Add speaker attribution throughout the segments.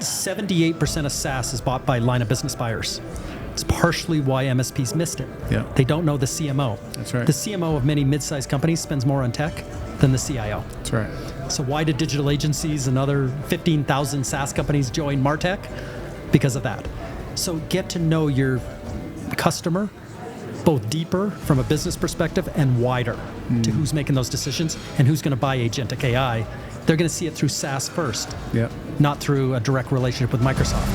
Speaker 1: 78% of SaaS is bought by line of business buyers. It's partially why MSPs missed it.
Speaker 2: Yeah.
Speaker 1: They don't know the CMO.
Speaker 2: That's right.
Speaker 1: The CMO of many mid-sized companies spends more on tech than the CIO.
Speaker 2: That's right.
Speaker 1: So why did digital agencies and other 15,000 SaaS companies join MarTech? Because of that. So get to know your customer both deeper from a business perspective and wider to who's making those decisions and who's going to buy agentic AI. They're going to see it through SaaS first, not through a direct relationship with Microsoft.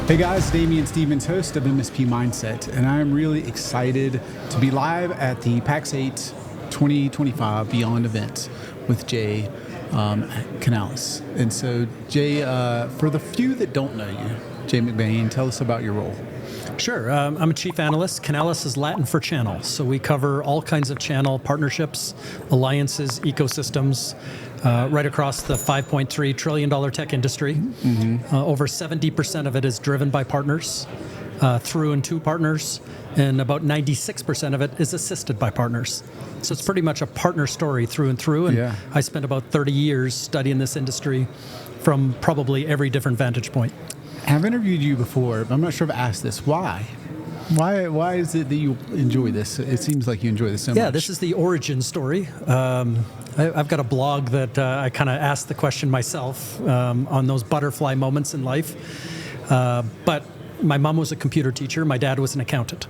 Speaker 2: Hey guys, Damien Stevens, host of MSP Mindset, and I'm really excited to be live at the Pax8 2025 Beyond event with Jay at Canalys. And so, Jay, for the few that don't know you, Jay McBain, tell us about your role.
Speaker 1: Sure. I'm a chief analyst. Canalys is Latin for channel. So we cover all kinds of channel partnerships, alliances, ecosystems, right across the $5.3 trillion tech industry. Over 70% of it is driven by partners, through and to partners, and about 96% of it is assisted by partners. So it's pretty much a partner story through and through. And I spent about 30 years studying this industry from probably every different vantage point.
Speaker 2: I've interviewed you before, but I'm not sure if I've asked this. Why? Why is it that you enjoy this? It seems like you enjoy this so much.
Speaker 1: Yeah, this is the origin story. I've got a blog that I kind of asked the question myself on those butterfly moments in life. But my mom was a computer teacher. My dad was an accountant.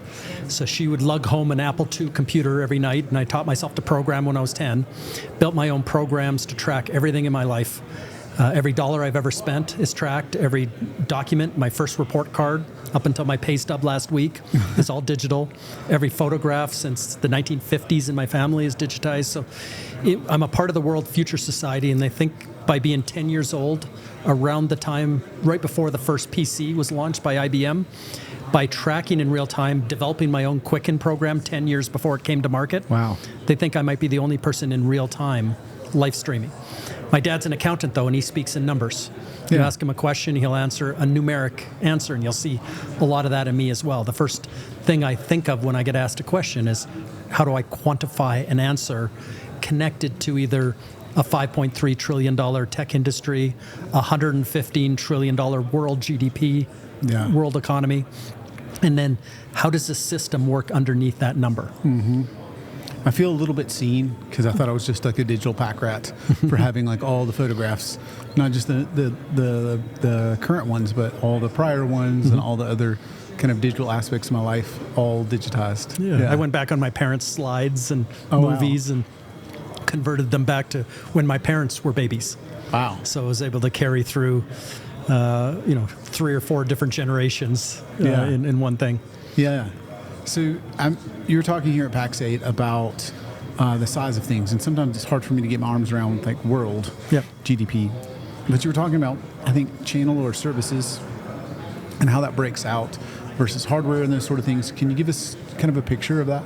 Speaker 1: So she would lug home an Apple II computer every night, and I taught myself to program when I was 10. Built my own programs to track everything in my life. Every dollar I've ever spent is tracked. Every document, my first report card, up until my pay stub last week, is all digital. Every photograph since the 1950s in my family is digitized. So I'm a part of the World Future Society, and I think by being 10 years old, around the time, right before the first PC was launched by IBM, by tracking in real time, developing my own Quicken program 10 years before it came to market.
Speaker 2: Wow.
Speaker 1: They think I might be the only person in real time live streaming. My dad's an accountant, though, and he speaks in numbers. You ask him a question, he'll answer a numeric answer, and you'll see a lot of that in me as well. The first thing I think of when I get asked a question is, how do I quantify an answer connected to either a $5.3 trillion tech industry, a $115 trillion world GDP, world economy, and then how does the system work underneath that number?
Speaker 2: I feel a little bit seen because I thought I was just like a digital pack rat for having like all the photographs, not just the current ones, but all the prior ones and all the other kind of digital aspects of my life, all digitized.
Speaker 1: I went back on my parents' slides and movies and converted them back to when my parents were babies.
Speaker 2: Wow.
Speaker 1: So I was able to carry through, 3 or 4 different generations in one thing.
Speaker 2: Yeah. So you're talking here at Pax8 about the size of things, and sometimes it's hard for me to get my arms around like world GDP. But you were talking about, I think, channel or services and how that breaks out versus hardware and those sort of things. Can you give us kind of a picture of that?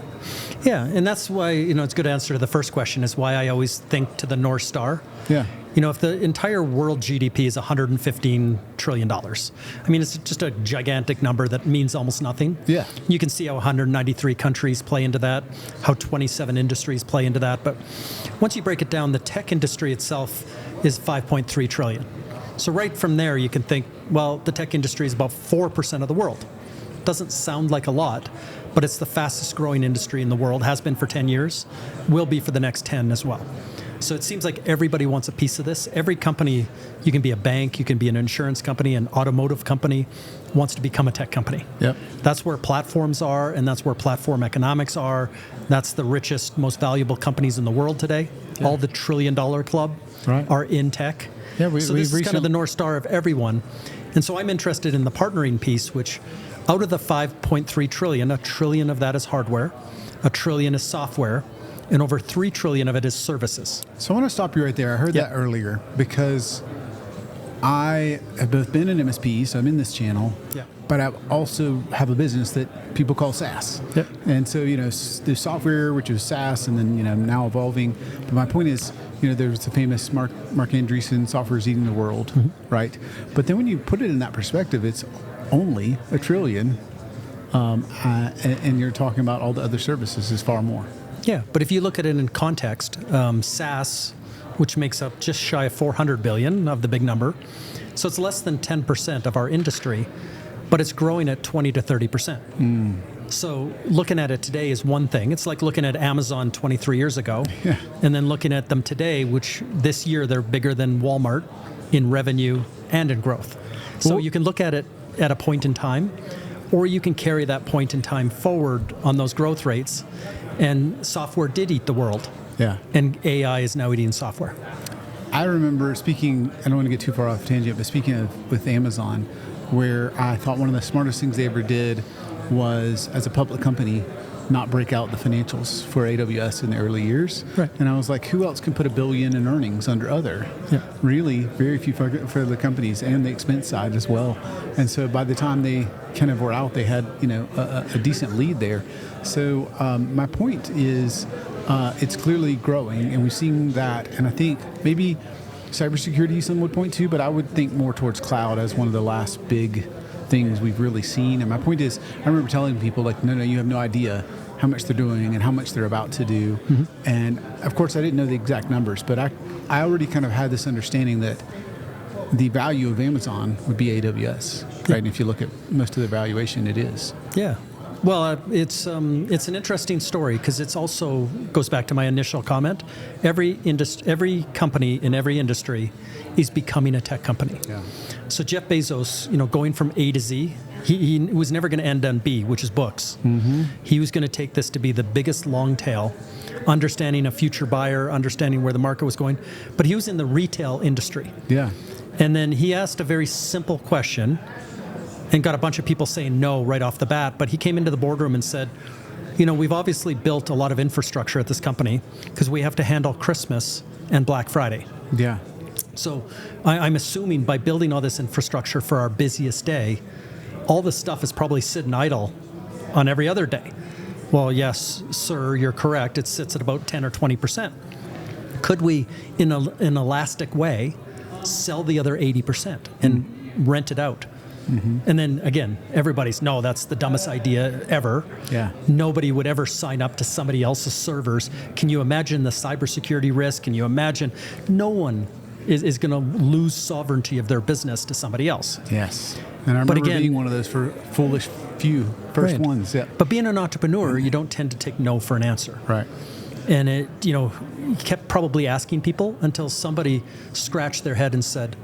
Speaker 1: Yeah, and that's why, it's a good answer to the first question is why I always think to the North Star.
Speaker 2: Yeah.
Speaker 1: If the entire world GDP is $115 trillion, I mean, it's just a gigantic number that means almost nothing.
Speaker 2: Yeah.
Speaker 1: You can see how 193 countries play into that, how 27 industries play into that. But once you break it down, the tech industry itself is $5.3 trillion. So right from there, you can think, well, the tech industry is about 4% of the world. Doesn't sound like a lot, but it's the fastest growing industry in the world, has been for 10 years, will be for the next 10 as well. So it seems like everybody wants a piece of this. Every company, you can be a bank, you can be an insurance company, an automotive company, wants to become a tech company.
Speaker 2: Yep.
Speaker 1: That's where platforms are, and that's where platform economics are. That's the richest, most valuable companies in the world today. Yeah. All the $1 trillion club are in tech.
Speaker 2: Yeah,
Speaker 1: so this is kind of the North Star of everyone. And so I'm interested in the partnering piece, which out of the $5.3 trillion, $1 trillion of that is hardware, $1 trillion is software, and over $3 trillion of it is services.
Speaker 2: So I want to stop you right there. I heard that earlier because I have both been an MSP, so I'm in this channel, but I also have a business that people call SaaS.
Speaker 1: Yep.
Speaker 2: And so, there's software, which is SaaS, and then, now evolving. But my point is, there's the famous Mark Andreessen, software is eating the world, right? But then when you put it in that perspective, it's only $1 trillion, and you're talking about all the other services is far more.
Speaker 1: Yeah, but if you look at it in context, SaaS which makes up just shy of 400 billion of the big number. So it's less than 10% of our industry, but it's growing at 20 to 30%. So looking at it today is one thing. It's like looking at Amazon 23 years ago, and then looking at them today, which this year they're bigger than Walmart in revenue and in growth. So you can look at it at a point in time, or you can carry that point in time forward on those growth rates. And software did eat the world.
Speaker 2: Yeah.
Speaker 1: And AI is now eating software.
Speaker 2: I remember speaking, I don't want to get too far off tangent, but speaking of with Amazon, where I thought one of the smartest things they ever did was, as a public company, not break out the financials for AWS in the early years.
Speaker 1: Right.
Speaker 2: And I was like, who else can put $1 billion in earnings under other?
Speaker 1: Yeah.
Speaker 2: Really, very few for the companies, and the expense side as well. And so by the time they kind of were out, they had a decent lead there. So my point is, it's clearly growing, and we've seen that. And I think maybe cybersecurity some would point to, but I would think more towards cloud as one of the last big things we've really seen. And my point is, I remember telling people, like, no, you have no idea how much they're doing and how much they're about to do. And of course, I didn't know the exact numbers, but I already kind of had this understanding that the value of Amazon would be AWS, right? And if you look at most of the valuation, it is.
Speaker 1: Yeah. Well, it's an interesting story because it's also goes back to my initial comment. Every company in every industry is becoming a tech company.
Speaker 2: Yeah.
Speaker 1: So Jeff Bezos, going from A to Z, he was never going to end on B, which is books. He was going to take this to be the biggest long tail, understanding a future buyer, understanding where the market was going. But he was in the retail industry.
Speaker 2: Yeah.
Speaker 1: And then he asked a very simple question and got a bunch of people saying no right off the bat. But he came into the boardroom and said, we've obviously built a lot of infrastructure at this company because we have to handle Christmas and Black Friday.
Speaker 2: Yeah.
Speaker 1: So I'm assuming by building all this infrastructure for our busiest day, all this stuff is probably sitting idle on every other day. Well, yes, sir, you're correct. It sits at about 10 or 20%. Could we, in an elastic way, sell the other 80% and rent it out? And then again, everybody's, no, that's the dumbest idea ever.
Speaker 2: Yeah.
Speaker 1: Nobody would ever sign up to somebody else's servers. Can you imagine the cybersecurity risk? Can you imagine? No one is going to lose sovereignty of their business to somebody else.
Speaker 2: Yes. And I remember being one of those foolish few first ones. Yeah.
Speaker 1: But being an entrepreneur, you don't tend to take no for an answer.
Speaker 2: Right.
Speaker 1: And it, you kept probably asking people until somebody scratched their head and said,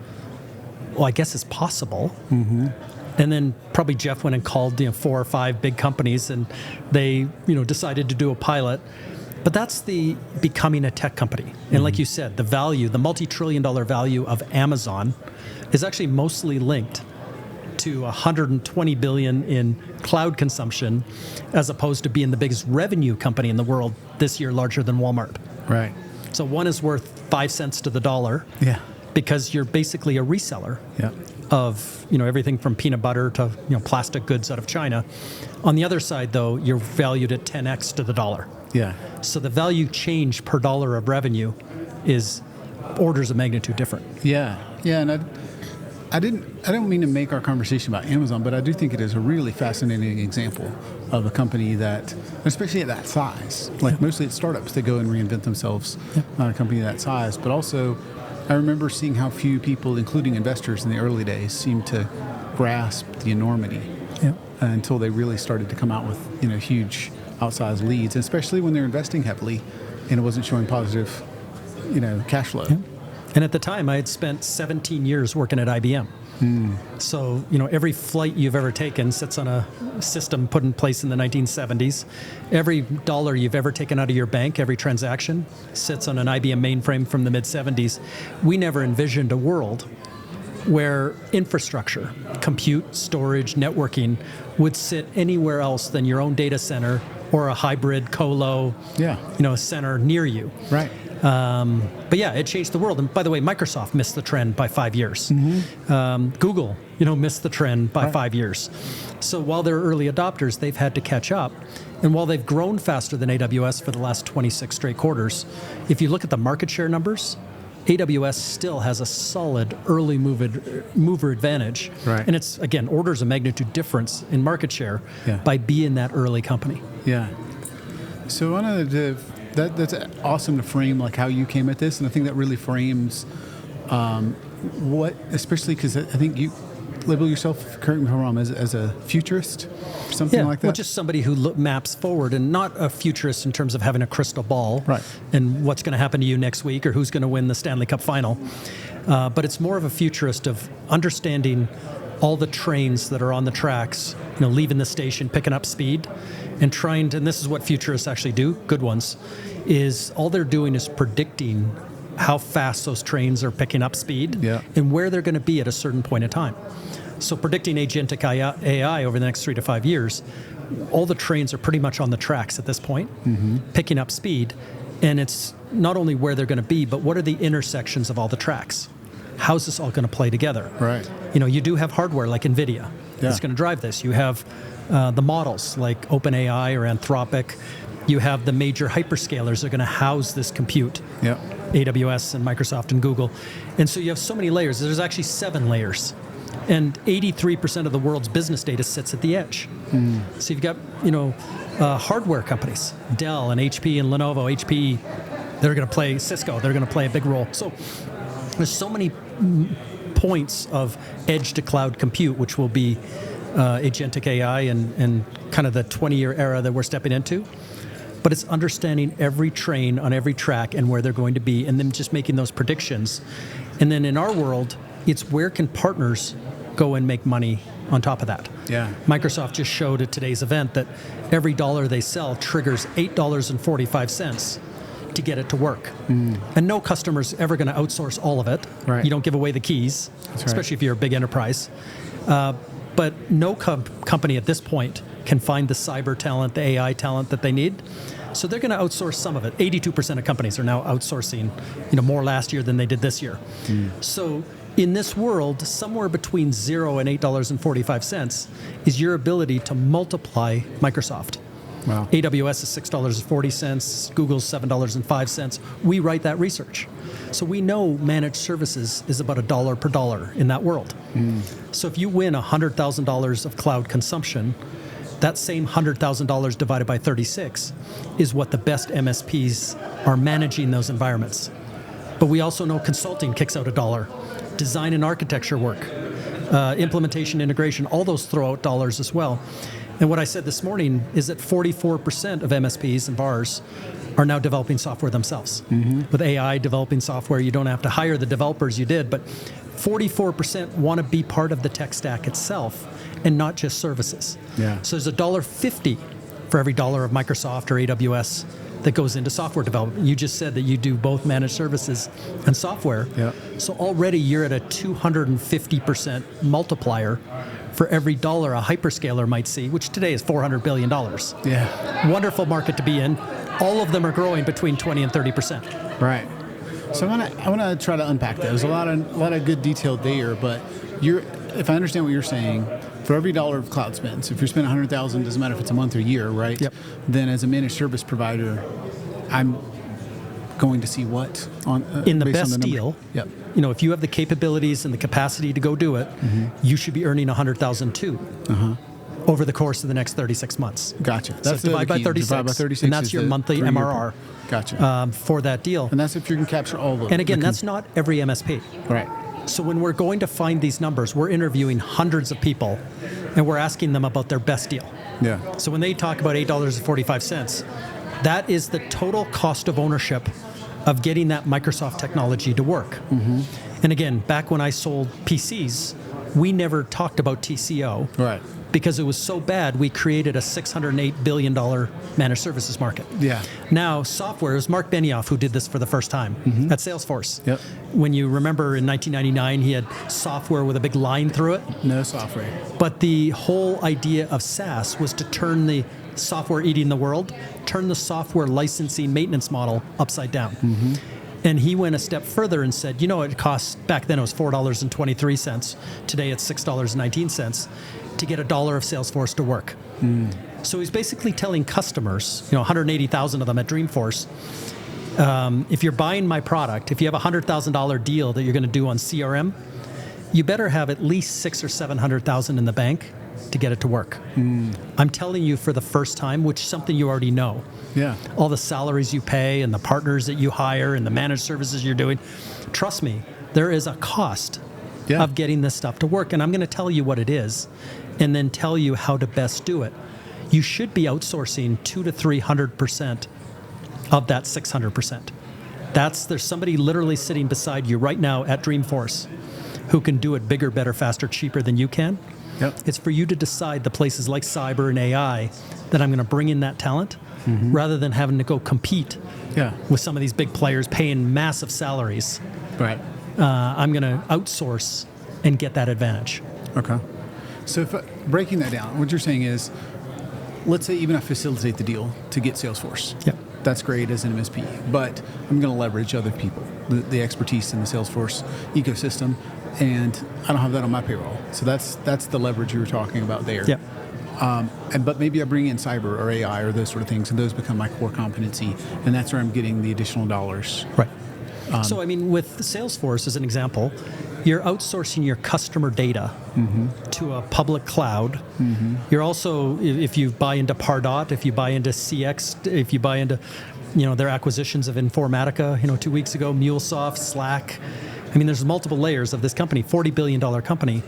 Speaker 1: well, I guess it's possible. And then probably Jeff went and called 4 or 5 big companies, and they decided to do a pilot. But that's the becoming a tech company. And like you said, the multi-trillion-dollar value of Amazon is actually mostly linked to 120 billion in cloud consumption, as opposed to being the biggest revenue company in the world this year, larger than Walmart.
Speaker 2: Right.
Speaker 1: So one is worth 5 cents to the dollar.
Speaker 2: Yeah.
Speaker 1: Because you're basically a reseller of everything from peanut butter to plastic goods out of China. On the other side, though, you're valued at 10x to the dollar.
Speaker 2: Yeah.
Speaker 1: So the value change per dollar of revenue is orders of magnitude different.
Speaker 2: Yeah. Yeah. And I don't mean to make our conversation about Amazon, but I do think it is a really fascinating example of a company that, especially at that size, like mostly it's startups that go and reinvent themselves, not a company that size, but also I remember seeing how few people, including investors in the early days, seemed to grasp the enormity until they really started to come out with huge outsized leads, especially when they're investing heavily and it wasn't showing positive cash flow.
Speaker 1: And at the time, I had spent 17 years working at IBM. So, every flight you've ever taken sits on a system put in place in the 1970s. Every dollar you've ever taken out of your bank, every transaction, sits on an IBM mainframe from the mid-70s. We never envisioned a world where infrastructure, compute, storage, networking, would sit anywhere else than your own data center or a hybrid colo center near you.
Speaker 2: Right.
Speaker 1: But yeah, it changed the world. And by the way, Microsoft missed the trend by 5 years. Google, missed the trend by 5 years. So while they're early adopters, they've had to catch up. And while they've grown faster than AWS for the last 26 straight quarters, if you look at the market share numbers, AWS still has a solid early mover advantage.
Speaker 2: Right.
Speaker 1: And it's, again, orders of magnitude difference in market share by being that early company.
Speaker 2: Yeah. So I wanted to That's awesome to frame like how you came at this, and I think that really frames what, especially because I think you label yourself, correct me if I'm wrong, as a futurist, or something like that.
Speaker 1: Well, just somebody who maps forward, and not a futurist in terms of having a crystal ball,
Speaker 2: right,
Speaker 1: and what's going to happen to you next week or who's going to win the Stanley Cup final. But it's more of a futurist of understanding all the trains that are on the tracks, leaving the station, picking up speed, and trying to, and this is what futurists actually do, good ones, is all they're doing is predicting how fast those trains are picking up speed and where they're going to be at a certain point in time. So predicting agentic AI over the next 3 to 5 years, all the trains are pretty much on the tracks at this point, picking up speed, and it's not only where they're going to be, but what are the intersections of all the tracks? How's this all going to play together?
Speaker 2: Right.
Speaker 1: You do have hardware like NVIDIA that's going to drive this. You have the models like OpenAI or Anthropic. You have the major hyperscalers that are going to house this compute.
Speaker 2: Yeah.
Speaker 1: AWS and Microsoft and Google. And so you have so many layers. There's actually 7 layers. And 83% of the world's business data sits at the edge. So you've got, hardware companies, Dell and HP and Lenovo. HP, they're going to play Cisco. They're going to play a big role. So there's so many points of edge to cloud compute, which will be agentic AI and kind of the 20-year era that we're stepping into. But it's understanding every train on every track and where they're going to be, and then just making those predictions. And then in our world, it's where can partners go and make money on top of that.
Speaker 2: Yeah.
Speaker 1: Microsoft just showed at today's event that every dollar they sell triggers $8.45 to get it to work. And no customer's ever going to outsource all of it.
Speaker 2: Right.
Speaker 1: You don't give away the keys, especially if you're a big enterprise. But no company at this point can find the cyber talent, the AI talent that they need. So they're going to outsource some of it. 82% of companies are now outsourcing, more last year than they did this year. So in this world, somewhere between $0 and $8.45 is your ability to multiply Microsoft.
Speaker 2: Wow.
Speaker 1: AWS is $6.40, Google's $7.05. We write that research. So we know managed services is about $1 per dollar in that world. So if you win $100,000 of cloud consumption, that same $100,000 divided by 36 is what the best MSPs are managing those environments. But we also know consulting kicks out $1, design and architecture work, implementation, integration, all those throw out dollars as well. And what I said this morning is that 44% of MSPs and VARs are now developing software themselves. With AI developing software, you don't have to hire the developers you did, but 44% want to be part of the tech stack itself and not just services.
Speaker 2: Yeah.
Speaker 1: So there's $1.50 for every dollar of Microsoft or AWS that goes into software development. You just said that you do both managed services and software.
Speaker 2: Yeah.
Speaker 1: So already you're at a 250% multiplier for every dollar a hyperscaler might see, which today is $400 billion.
Speaker 2: Yeah.
Speaker 1: Wonderful market to be in. All of them are growing between 20 and 30%.
Speaker 2: Right. So I want to try to unpack that. There's a lot of good detail there, but if I understand what you're saying, for every dollar of cloud spend, so if you're spending $100,000, doesn't matter if it's a month or year, right?
Speaker 1: Yep.
Speaker 2: Then as a managed service provider, I'm going to see what on
Speaker 1: in the
Speaker 2: based
Speaker 1: best
Speaker 2: on the
Speaker 1: deal.
Speaker 2: Yep.
Speaker 1: If you have the capabilities and the capacity to go do it, you should be earning $100,000 too. Over the course of the next 36 months.
Speaker 2: Gotcha.
Speaker 1: That's so divide by 36, and that's your monthly MRR.
Speaker 2: Gotcha.
Speaker 1: For that deal.
Speaker 2: And that's if you can capture all of it.
Speaker 1: And again, that's not every MSP.
Speaker 2: Right.
Speaker 1: So when we're going to find these numbers, we're interviewing hundreds of people, and we're asking them about their best deal.
Speaker 2: Yeah.
Speaker 1: So when they talk about $8.45, that is the total cost of ownership of getting that Microsoft technology to work. And again, back when I sold PCs, we never talked about TCO.
Speaker 2: Right.
Speaker 1: Because it was so bad, we created a $608 billion managed services market.
Speaker 2: Yeah.
Speaker 1: Now, software, it was Mark Benioff who did this for the first time at Salesforce.
Speaker 2: Yep.
Speaker 1: When you remember in 1999, he had software with a big line through it.
Speaker 2: No software.
Speaker 1: But the whole idea of SaaS was to turn the software eating the world, turn the software licensing maintenance model upside down. And he went a step further and said, it costs, back then it was $4.23. Today it's $6.19 to get $1 of Salesforce to work. So he's basically telling customers, 180,000 of them at Dreamforce, if you're buying my product, if you have a $100,000 deal that you're going to do on CRM, you better have at least 600,000 or 700,000 in the bank to get it to work. I'm telling you for the first time, which is something you already know.
Speaker 2: Yeah.
Speaker 1: All the salaries you pay and the partners that you hire and the managed services you're doing. Trust me, there is a cost of getting this stuff to work. And I'm going to tell you what it is and then tell you how to best do it. You should be outsourcing 200 to 300% of that 600%. There's somebody literally sitting beside you right now at Dreamforce who can do it bigger, better, faster, cheaper than you can.
Speaker 2: Yep.
Speaker 1: It's for you to decide the places like cyber and AI that I'm going to bring in that talent rather than having to go compete with some of these big players paying massive salaries.
Speaker 2: Right.
Speaker 1: I'm going to outsource and get that advantage.
Speaker 2: Okay. So breaking that down, what you're saying is, let's say even I facilitate the deal to get Salesforce.
Speaker 1: Yep.
Speaker 2: That's great as an MSP, but I'm going to leverage other people, the expertise in the Salesforce ecosystem, and I don't have that on my payroll. So that's the leverage you were talking about there.
Speaker 1: Yep.
Speaker 2: But maybe I bring in cyber or AI or those sort of things, and those become my core competency, and that's where I'm getting the additional dollars.
Speaker 1: Right. So, I mean, with Salesforce as an example, you're outsourcing your customer data to a public cloud. You're also, if you buy into Pardot, if you buy into CX, if you buy into, their acquisitions of Informatica, 2 weeks ago, MuleSoft, Slack. I mean, there's multiple layers of this company, $40 billion company.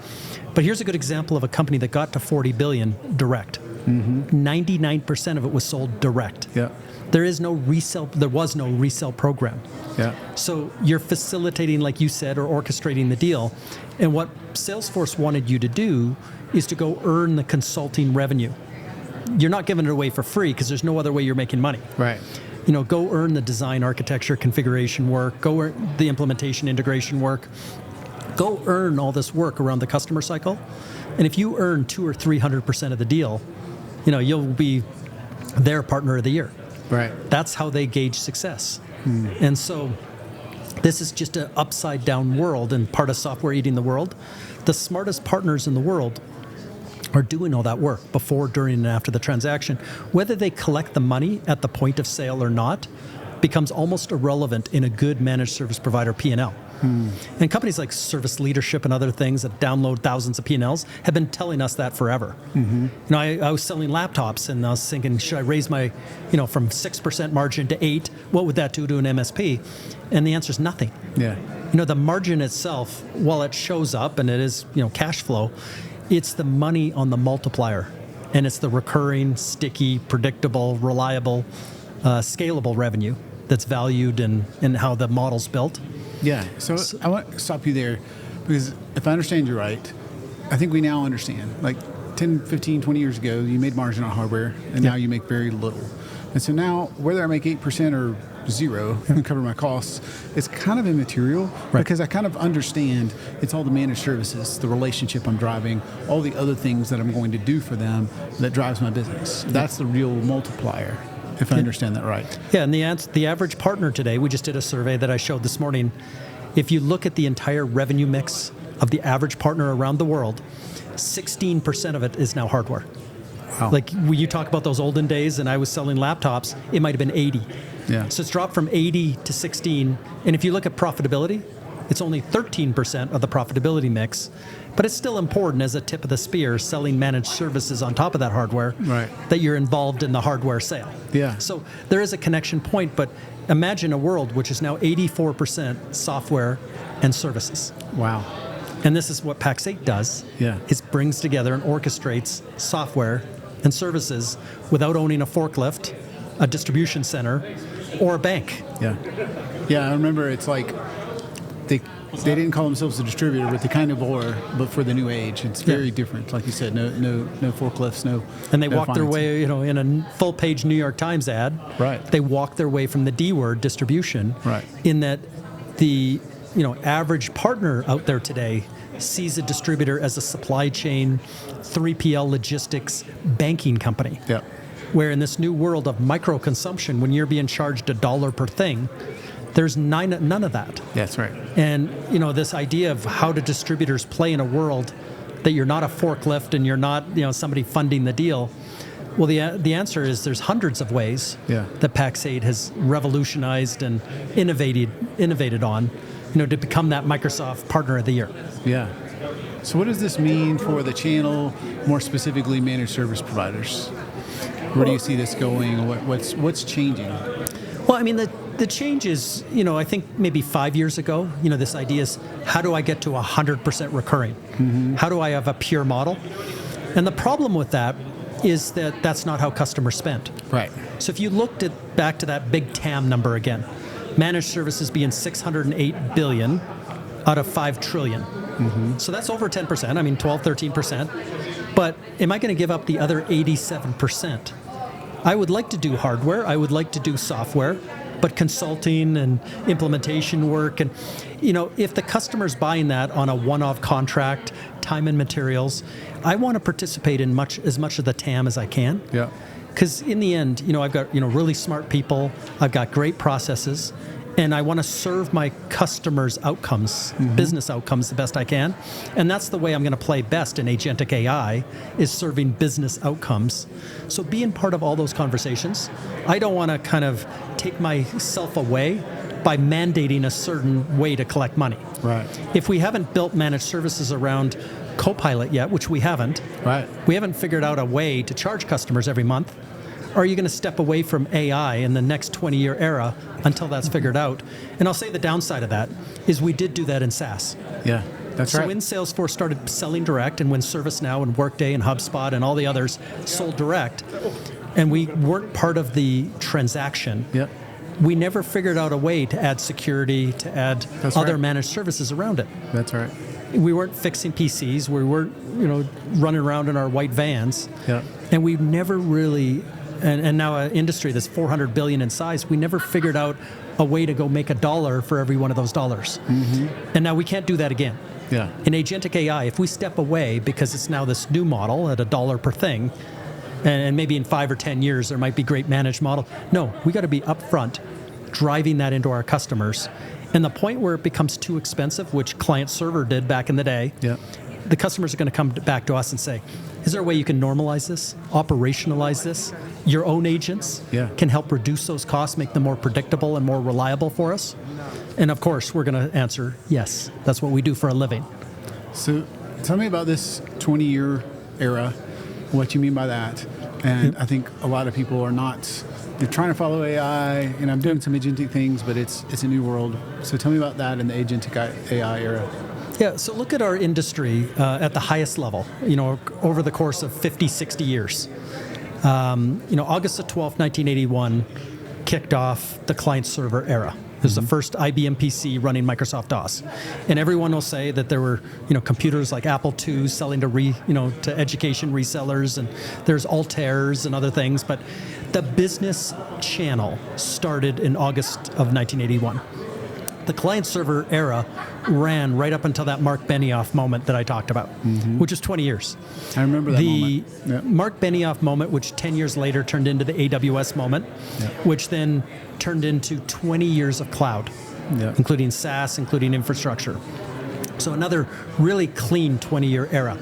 Speaker 1: But here's a good example of a company that got to $40 billion direct. 99% of it was sold direct.
Speaker 2: Yeah.
Speaker 1: There was no resale program.
Speaker 2: Yeah.
Speaker 1: So you're facilitating, like you said, or orchestrating the deal. And what Salesforce wanted you to do is to go earn the consulting revenue. You're not giving it away for free because there's no other way you're making money.
Speaker 2: Right.
Speaker 1: Go earn the design, architecture, configuration work, go earn the implementation, integration work. Go earn all this work around the customer cycle. And if you earn 200 or 300% of the deal, you'll be their partner of the year.
Speaker 2: Right.
Speaker 1: That's how they gauge success. And so this is just an upside down world and part of software eating the world. The smartest partners in the world are doing all that work before, during, and after the transaction. Whether they collect the money at the point of sale or not becomes almost irrelevant in a good managed service provider P&L. And companies like Service Leadership and other things that download thousands of P&Ls have been telling us that forever. I was selling laptops and I was thinking, should I raise my, from 6% margin to 8%? What would that do to an MSP? And the answer is nothing.
Speaker 2: Yeah.
Speaker 1: The margin itself, while it shows up and it is, cash flow, it's the money on the multiplier. And it's the recurring, sticky, predictable, reliable, scalable revenue that's valued in how the model's built.
Speaker 2: Yeah, so I want to stop you there because if I understand you right, I think we now understand. Like 10, 15, 20 years ago, you made margin on hardware, and now you make very little. And so now, whether I make 8% or zero and cover my costs, it's kind of immaterial because I kind of understand it's all the managed services, the relationship I'm driving, all the other things that I'm going to do for them that drives my business. That's the real multiplier. If I understand that right. Yeah,
Speaker 1: and the average partner today, we just did a survey that I showed this morning. If you look at the entire revenue mix of the average partner around the world, 16% of it is now hardware.
Speaker 2: Wow.
Speaker 1: Like when you talk about those olden days and I was selling laptops, it might have been 80.
Speaker 2: Yeah.
Speaker 1: So it's dropped from 80 to 16. And if you look at profitability, it's only 13% of the profitability mix. But it's still important as a tip of the spear, selling managed services on top of that hardware, that you're involved in the hardware sale.
Speaker 2: Yeah.
Speaker 1: So there is a connection point, but imagine a world which is now 84% software and services.
Speaker 2: Wow.
Speaker 1: And this is what Pax8 does.
Speaker 2: Yeah.
Speaker 1: It brings together and orchestrates software and services without owning a forklift, a distribution center, or a bank.
Speaker 2: Yeah. Yeah, I remember it's like they didn't call themselves a distributor, but they kind of were, but for the new age. It's very different. Like you said, no forklifts, no.
Speaker 1: And they walk their way, in a full-page New York Times ad.
Speaker 2: Right.
Speaker 1: They walk their way from the D word, distribution.
Speaker 2: Right.
Speaker 1: In that the average partner out there today sees a distributor as a supply chain, 3PL logistics, banking company.
Speaker 2: Yeah.
Speaker 1: Where in this new world of micro consumption, when you're being charged $1 per thing, there's none of that.
Speaker 2: That's right.
Speaker 1: And this idea of how do distributors play in a world that you're not a forklift and you're not somebody funding the deal. Well, the answer is there's hundreds of ways that Pax8 has revolutionized and innovated on, to become that Microsoft Partner of the Year.
Speaker 2: Yeah. So what does this mean for the channel, more specifically managed service providers? Where do you see this going? What's changing?
Speaker 1: Well, I mean, the change is, I think maybe 5 years ago, this idea is, how do I get to 100% recurring? How do I have a pure model? And the problem with that is that that's not how customers spend.
Speaker 2: Right.
Speaker 1: So if you looked back to that big TAM number again, managed services being 608 billion out of 5 trillion. So that's over 10%, I mean 12, 13%. But am I going to give up the other 87%? I would like to do hardware, I would like to do software, but consulting and implementation work, and if the customer's buying that on a one-off contract, time and materials, I want to participate in as much of the TAM as I can.
Speaker 2: Yeah.
Speaker 1: Because in the end, I've got really smart people, I've got great processes, and I want to serve my customers' outcomes, business outcomes, the best I can. And that's the way I'm going to play best in agentic AI, is serving business outcomes. So being part of all those conversations, I don't want to kind of take myself away by mandating a certain way to collect money.
Speaker 2: Right.
Speaker 1: If we haven't built managed services around Copilot yet, which we haven't,
Speaker 2: right.
Speaker 1: We haven't figured out a way to charge customers every month. Are you going to step away from AI in the next 20-year era until that's figured out? And I'll say the downside of that is we did do that in SaaS.
Speaker 2: Yeah, that's
Speaker 1: so
Speaker 2: right.
Speaker 1: So when Salesforce started selling direct, and when ServiceNow and Workday and HubSpot and all the others sold direct, and we weren't part of the transaction,
Speaker 2: yep.
Speaker 1: We never figured out a way to add security, to add other managed services around it.
Speaker 2: That's right.
Speaker 1: We weren't fixing PCs. We weren't, running around in our white vans.
Speaker 2: Yeah.
Speaker 1: And we've never really, and now an industry that's 400 billion in size, we never figured out a way to go make $1 for every one of those dollars. And now we can't do that again.
Speaker 2: Yeah.
Speaker 1: In agentic AI, if we step away because it's now this new model at $1 per thing, and maybe in 5 or 10 years there might be great managed model. No, we got to be upfront, driving that into our customers. And the point where it becomes too expensive, which client server did back in the day, the customers are going to come back to us and say, is there a way you can normalize this, operationalize this? Your own agents can help reduce those costs, make them more predictable and more reliable for us? And of course, we're going to answer yes. That's what we do for a living.
Speaker 2: So tell me about this 20-year era, what you mean by that. And I think a lot of people are not, they're trying to follow AI, and I'm doing some agentic things, but it's a new world. So tell me about that in the agentic AI era.
Speaker 1: Yeah, so look at our industry at the highest level, over the course of 50, 60 years. August the 12th, 1981 kicked off the client-server era. It was the first IBM PC running Microsoft DOS. And everyone will say that there were, computers like Apple II selling to education resellers, and there's Altairs and other things, but the business channel started in August of 1981. The client-server era ran right up until that Mark Benioff moment that I talked about, which is 20 years.
Speaker 2: I remember that moment.
Speaker 1: The Mark Benioff moment, which 10 years later turned into the AWS moment, which then turned into 20 years of cloud, including SaaS, including infrastructure. So another really clean 20-year era.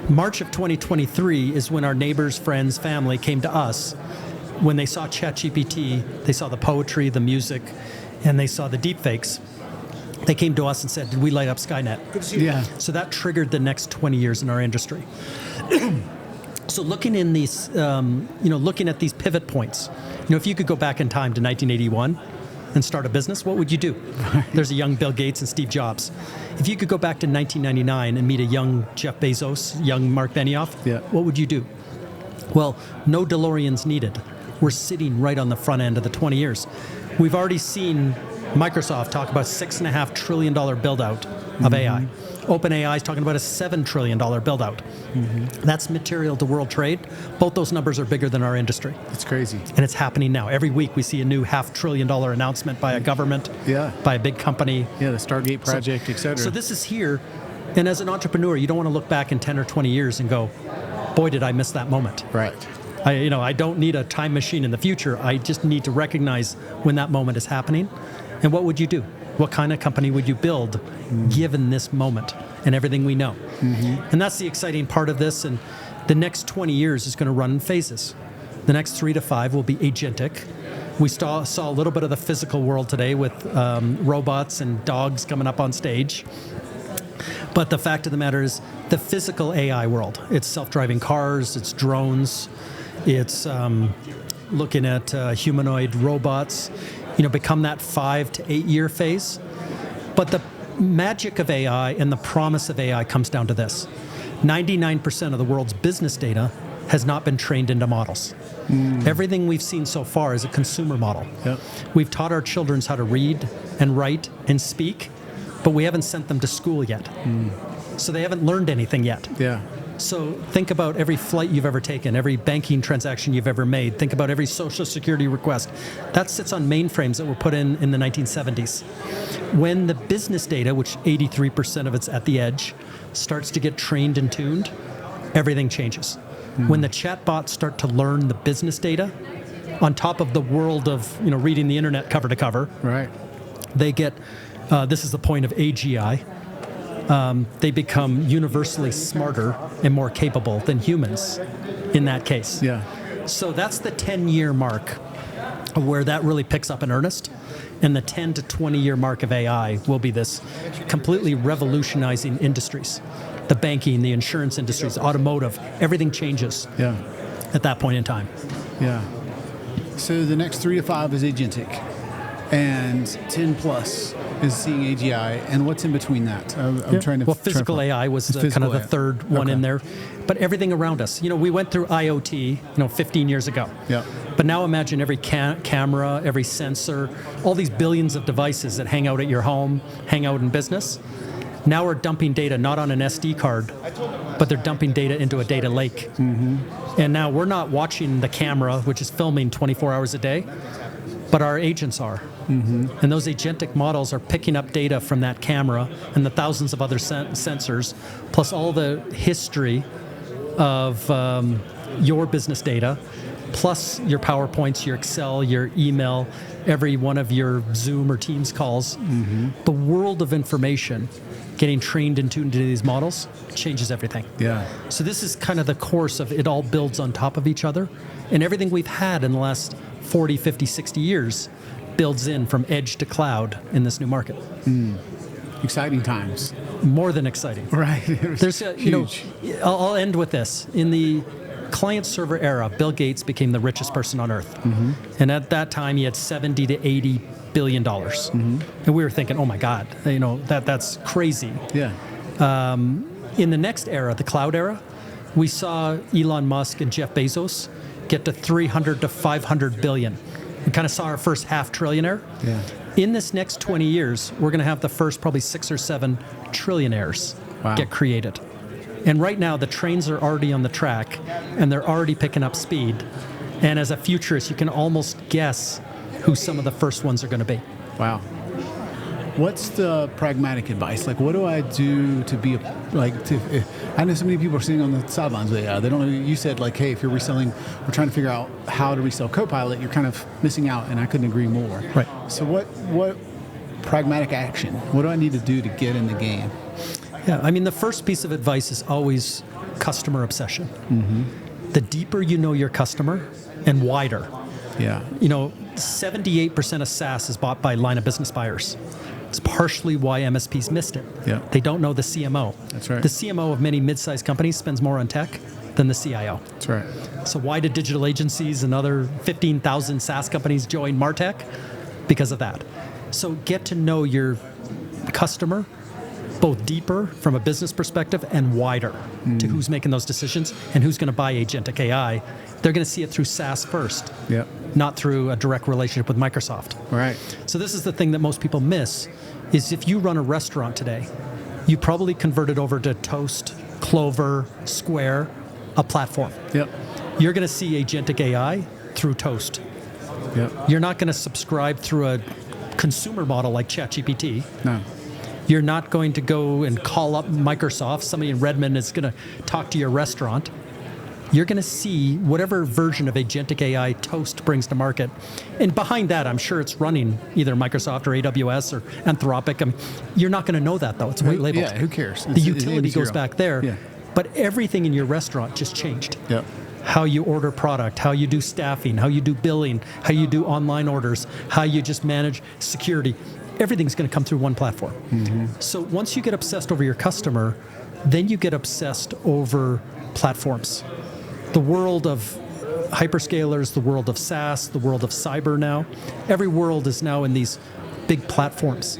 Speaker 1: March of 2023 is when our neighbors, friends, family came to us. When they saw ChatGPT, they saw the poetry, the music, and they saw the deepfakes. They came to us and said, did we light up Skynet?
Speaker 3: Good to see you.
Speaker 1: So that triggered the next 20 years in our industry. So looking in these, looking at these pivot points, if you could go back in time to 1981 and start a business, what would you do? There's a young Bill Gates and Steve Jobs. If you could go back to 1999 and meet a young Jeff Bezos, young Mark Benioff, what would you do? Well, no DeLoreans needed. We're sitting right on the front end of the 20 years. We've already seen Microsoft talk about $6.5 trillion build-out of AI. OpenAI is talking about a $7 trillion build-out. That's material to world trade. Both those numbers are bigger than our industry.
Speaker 2: It's crazy.
Speaker 1: And it's happening now. Every week we see a new $500 billion announcement by a government, by a big company.
Speaker 2: Yeah, the Stargate project, et cetera.
Speaker 1: So this is here. And as an entrepreneur, you don't want to look back in 10 or 20 years and go, boy, did I miss that moment.
Speaker 2: Right.
Speaker 1: I don't need a time machine in the future. I just need to recognize when that moment is happening. And what would you do? What kind of company would you build given this moment and everything we know? And that's the exciting part of this. And the next 20 years is going to run in phases. The next 3 to 5 will be agentic. We saw a little bit of the physical world today with robots and dogs coming up on stage. But the fact of the matter is the physical AI world, it's self-driving cars, it's drones, it's looking at humanoid robots, become that 5 to 8 year phase. But the magic of AI and the promise of AI comes down to this. 99% of the world's business data has not been trained into models. Everything we've seen so far is a consumer model.
Speaker 2: Yep.
Speaker 1: We've taught our children how to read and write and speak, but we haven't sent them to school yet. So they haven't learned anything yet.
Speaker 2: Yeah.
Speaker 1: So think about every flight you've ever taken, every banking transaction you've ever made. Think about every social security request. That sits on mainframes that were put in the 1970s. When the business data, which 83% of it's at the edge, starts to get trained and tuned, everything changes. When the chatbots start to learn the business data, on top of the world of reading the internet cover to cover,
Speaker 2: Right.
Speaker 1: they get, this is the point of AGI, they become universally smarter and more capable than humans in that case.
Speaker 2: Yeah.
Speaker 1: So that's the 10-year mark where that really picks up in earnest. And the 10 to 20-year mark of AI will be this completely revolutionizing industries. The banking, the insurance industries, automotive, everything changes
Speaker 2: Yeah.
Speaker 1: at that point in time.
Speaker 2: Yeah. So the next 3 to 5 is agentic, and 10 plus is seeing AGI, and what's in between that? I'm trying to.
Speaker 1: Well, physical AI was kind of the third one in there, but everything around us. We went through IoT, 15 years ago.
Speaker 2: Yeah.
Speaker 1: But now imagine every camera, every sensor, all these billions of devices that hang out at your home, hang out in business. Now we're dumping data not on an SD card, but they're dumping data into a data lake. And now we're not watching the camera, which is filming 24 hours a day, but our agents are. And those agentic models are picking up data from that camera and the thousands of other sensors, plus all the history of your business data, plus your PowerPoints, your Excel, your email, every one of your Zoom or Teams calls. The world of information getting trained and tuned into these models changes everything.
Speaker 2: Yeah.
Speaker 1: So this is kind of the course of it all builds on top of each other. And everything we've had in the last 40, 50, 60 years builds in from edge to cloud in this new market.
Speaker 2: Exciting times.
Speaker 1: More than exciting.
Speaker 2: Right.
Speaker 1: There's,
Speaker 2: huge.
Speaker 1: I'll end with this. In the client server era, Bill Gates became the richest person on earth. And at that time, he had 70 to 80 billion dollars. And we were thinking, oh my God, that's crazy.
Speaker 2: Yeah.
Speaker 1: In the next era, the cloud era, we saw Elon Musk and Jeff Bezos get to 300 to 500 billion. We kind of saw our first half trillionaire.
Speaker 2: Yeah.
Speaker 1: In this next 20 years, we're going to have the first probably 6 or 7 trillionaires get created. And right now, the trains are already on the track, and they're already picking up speed. And as a futurist, you can almost guess who some of the first ones are going to be.
Speaker 2: Wow. What's the pragmatic advice? Like, what do I do to be I know so many people are sitting on the sidelines with AI. They don't know. You said, like, hey, if you're reselling, we're trying to figure out how to resell Copilot, you're kind of missing out, and I couldn't agree more.
Speaker 1: Right.
Speaker 2: So what pragmatic action? What do I need to do to get in the game?
Speaker 1: Yeah, I mean, the first piece of advice is always customer obsession. The deeper you know your customer and wider.
Speaker 2: Yeah.
Speaker 1: 78% of SaaS is bought by line of business buyers. It's partially why MSPs missed it.
Speaker 2: Yeah.
Speaker 1: They don't know the CMO.
Speaker 2: That's right.
Speaker 1: The CMO of many mid-sized companies spends more on tech than the CIO.
Speaker 2: That's right.
Speaker 1: So why did digital agencies and other 15,000 SaaS companies join MarTech? Because of that. So get to know your customer both deeper from a business perspective and wider to who's making those decisions and who's going to buy agentic AI. They're going to see it through SaaS first, not through a direct relationship with Microsoft.
Speaker 2: Right.
Speaker 1: So this is the thing that most people miss, is if you run a restaurant today, you probably converted over to Toast, Clover, Square, a platform.
Speaker 2: Yep.
Speaker 1: You're going to see agentic AI through Toast.
Speaker 2: Yep.
Speaker 1: You're not going to subscribe through a consumer model like ChatGPT.
Speaker 2: No.
Speaker 1: You're not going to go and call up Microsoft. Somebody in Redmond is going to talk to your restaurant. You're going to see whatever version of agentic AI Toast brings to market. And behind that, I'm sure it's running either Microsoft or AWS or Anthropic. I mean, you're not going to know that, though. It's white labeled.
Speaker 2: Yeah, who cares?
Speaker 1: The utility goes back there.
Speaker 2: Yeah.
Speaker 1: But everything in your restaurant just changed.
Speaker 2: Yep.
Speaker 1: How you order product, how you do staffing, how you do billing, how you do online orders, how you just manage security. everything's going to come through one platform. So once you get obsessed over your customer, then you get obsessed over platforms. The world of hyperscalers, the world of SaaS, the world of cyber now, every world is now in these big platforms.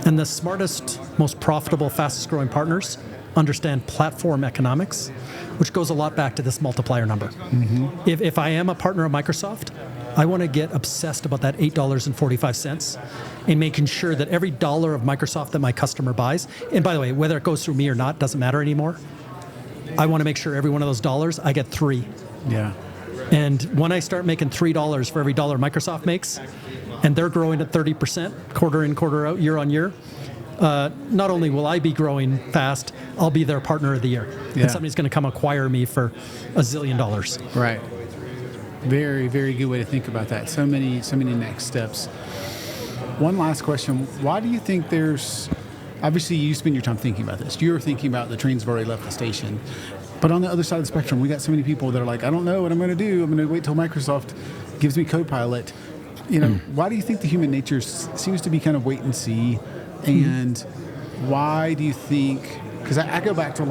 Speaker 1: And the smartest, most profitable, fastest growing partners understand platform economics, which goes a lot back to this multiplier number. If I am a partner of Microsoft, I want to get obsessed about that $8.45 and making sure that every dollar of Microsoft that my customer buys, and by the way, whether it goes through me or not, doesn't matter anymore. I want to make sure every one of those dollars, I get 3.
Speaker 2: Yeah.
Speaker 1: And when I start making $3 for every dollar Microsoft makes, and they're growing at 30%, quarter in, quarter out, year on year, not only will I be growing fast, I'll be their partner of the year.
Speaker 2: Yeah.
Speaker 1: And somebody's going to come acquire me for $1 zillion.
Speaker 2: Right. Very, very good way to think about that. So many next steps. One last question. Why do you think there's, obviously you spend your time thinking about this. You're thinking about the trains have already left the station. But on the other side of the spectrum, we got so many people that are like, I don't know what I'm going to do. I'm going to wait till Microsoft gives me Copilot. Why do you think the human nature seems to be kind of wait and see? And why do you think, because I go back to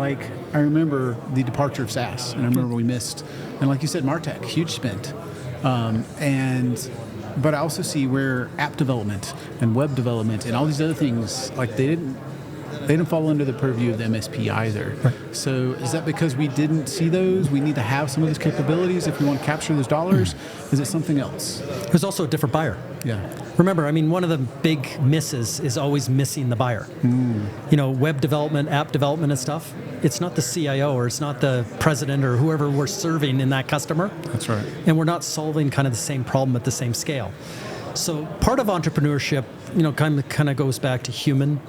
Speaker 2: I remember the departure of SaaS, and I remember we missed, and like you said, MarTech, huge spend. But I also see where app development and web development and all these other things, they didn't fall under the purview of the MSP either.
Speaker 1: Right.
Speaker 2: So is that because we didn't see those? We need to have some of those capabilities if we want to capture those dollars? Is it something else?
Speaker 1: There's also a different buyer.
Speaker 2: Yeah.
Speaker 1: Remember, one of the big misses is always missing the buyer. Web development, app development and stuff, it's not the CIO or it's not the president or whoever we're serving in that customer.
Speaker 2: That's right.
Speaker 1: And we're not solving kind of the same problem at the same scale. So part of entrepreneurship, kind of goes back to human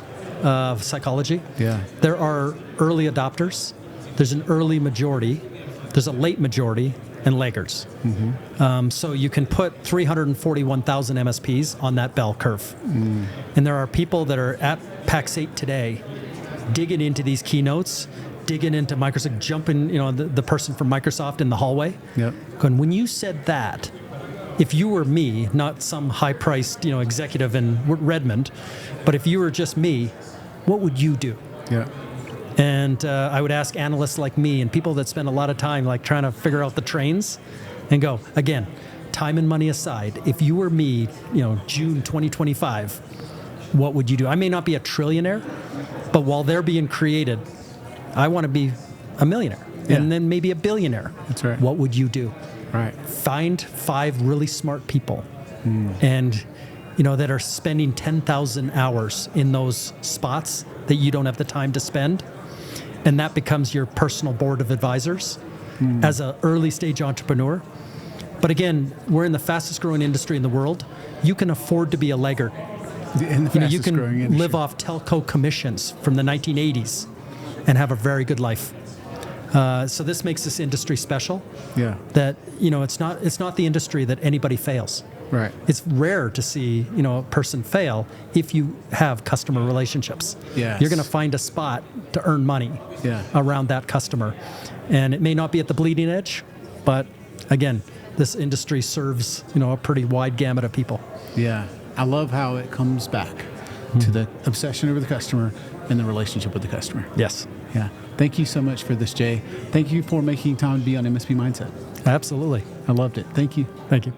Speaker 1: psychology.
Speaker 2: Yeah.
Speaker 1: There are early adopters, there's an early majority, there's a late majority, and laggards. So you can put 341,000 MSPs on that bell curve. And there are people that are at Pax8 today digging into these keynotes, digging into Microsoft, jumping, the person from Microsoft in the hallway.
Speaker 2: Yep.
Speaker 1: Going, when you said that, if you were me, not some high-priced, executive in Redmond, but if you were just me, what would you do?
Speaker 2: Yeah.
Speaker 1: And I would ask analysts like me and people that spend a lot of time trying to figure out the trains and go, again, time and money aside, if you were me, June 2025, what would you do? I may not be a trillionaire, but while they're being created, I want to be a millionaire and then maybe a billionaire.
Speaker 2: That's right.
Speaker 1: What would you do?
Speaker 2: Right.
Speaker 1: Find 5 really smart people and that are spending 10,000 hours in those spots that you don't have the time to spend. And that becomes your personal board of advisors as an early stage entrepreneur. But again, we're in the fastest growing industry in the world. You can afford to be a laggard. You can live off telco commissions from the 1980s and have a very good life. So this makes this industry special.
Speaker 2: Yeah.
Speaker 1: That it's not the industry that anybody fails.
Speaker 2: Right.
Speaker 1: It's rare to see a person fail if you have customer relationships.
Speaker 2: Yes.
Speaker 1: You're going to find a spot to earn money around that customer, and it may not be at the bleeding edge, but again, this industry serves a pretty wide gamut of people.
Speaker 2: Yeah. I love how it comes back to the obsession over the customer and the relationship with the customer.
Speaker 1: Yes.
Speaker 2: Yeah. Thank you so much for this, Jay. Thank you for making time to be on MSP Mindset.
Speaker 1: Absolutely.
Speaker 2: I loved it. Thank you.
Speaker 1: Thank you.